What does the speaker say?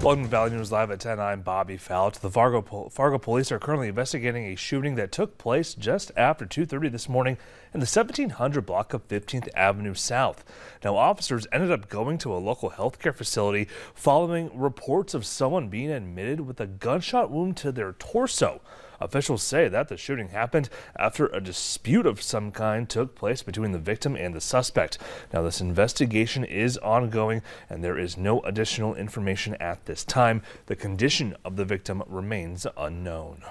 Welcome to Valley News Live at 10. I'm Bobby Fouts. The Fargo Police are currently investigating a shooting that took place just after 2:30 this morning in the 1700 block of 15th Avenue South. Now, officers ended up going to a local healthcare facility following reports of someone being admitted with a gunshot wound to their torso. Officials say that the shooting happened after a dispute of some kind took place between the victim and the suspect. Now, this investigation is ongoing and there is no additional information at this time. The condition of the victim remains unknown.